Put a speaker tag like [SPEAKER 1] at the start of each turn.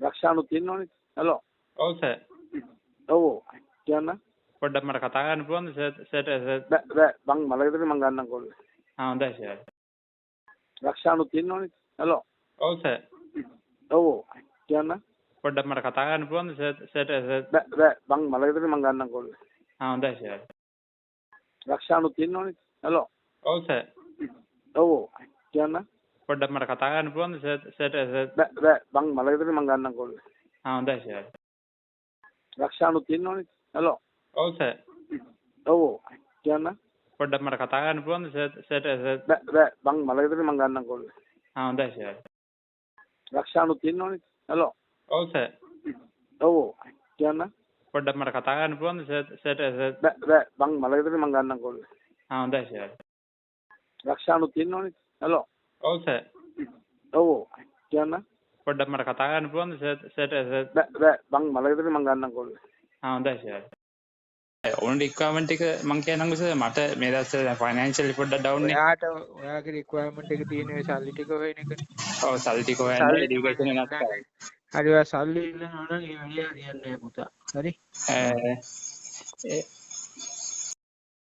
[SPEAKER 1] රක්ෂානුත් ඉන්නවනේ. හලෝ.
[SPEAKER 2] ඔව් සර්.
[SPEAKER 1] ඔව්. කියන්න.
[SPEAKER 2] පොඩ්ඩක් මට කතා කරන්න පුළුවන්ද සර්?
[SPEAKER 1] බෑ මං මලකටනේ මං ගන්නම් කෝල්.
[SPEAKER 2] හොඳයි සර්.
[SPEAKER 1] රක්ෂානුත් ඉන්නවනේ. හලෝ.
[SPEAKER 2] ඔව් සර්.
[SPEAKER 1] ඔව්. කියන්න.
[SPEAKER 2] පොඩ්ඩක් මට කතා කරන්න පුළුවන්ද සර්?
[SPEAKER 1] බෑ මං මලකටනේ මං ගන්නම් කෝල්.
[SPEAKER 2] හොඳයි සර්.
[SPEAKER 1] රක්ෂානුත් ඉන්නවනේ. හලෝ.
[SPEAKER 2] ඔව් සර්.
[SPEAKER 1] ඔව්. කියන්න.
[SPEAKER 2] පොඩ්ඩක් මට කතා කරන්න පුළුවන්ද සර්?
[SPEAKER 1] බෑ මං මලකටනේ මං ගන්නම් කෝල්.
[SPEAKER 2] හොඳයි සර්.
[SPEAKER 1] රක්ෂානුත් ඉන්නවනේ. හලෝ.
[SPEAKER 2] ඔව් සර්.
[SPEAKER 1] ඔව්. කියන්න.
[SPEAKER 2] පොඩ්ඩක් මට කතා කරන්න පුළුවන්ද සර්?
[SPEAKER 1] බෑ මං මලකටනේ මං ගන්නම් කෝල්.
[SPEAKER 2] හොඳයි සර්.
[SPEAKER 1] රක්ෂානුත් ඉන්නවනේ. හලෝ.
[SPEAKER 2] ඔව් සර්.
[SPEAKER 1] ඔව්. කියන්න.
[SPEAKER 2] පොඩ්ඩක් මට කතා කරන්න පුළුවන්ද සර්?
[SPEAKER 1] බෑ මං මලකටනේ මං ගන්නම් කෝල්.
[SPEAKER 2] හොඳයි සර්.
[SPEAKER 1] රක්ෂානුත් ඉන්නවනේ. හලෝ.
[SPEAKER 2] ඔව් සර්.
[SPEAKER 1] ඔව්. කියන්න.
[SPEAKER 2] පොඩ්ඩක් මට කතා කරන්න පුළුවන්ද සර්?
[SPEAKER 1] බෑ මං මලකටනේ මං ගන්නම් කෝල්.
[SPEAKER 2] හොඳයි සර්. ඕන රික්වයර්මන්ට් එක මං කියනංගු සර් මට මේ දවස්වල ෆයිනෑන්ෂියලි පොඩ්ඩක් ඩවුන් නේ.
[SPEAKER 3] ඔයාගේ රික්වයර්මන්ට් එක තියෙන ඔය සල්ලි ටික හොයන එකනේ.
[SPEAKER 2] ඔව් සල්ලි ටික හොයන්න එඩියුකේෂන් එකක් කරන්න.
[SPEAKER 3] හරි ඔයා සල්ලි ඉල්ලනවා නම් ඒ වැඩේ හරියන්නේ නැහැ පුතා. හරි.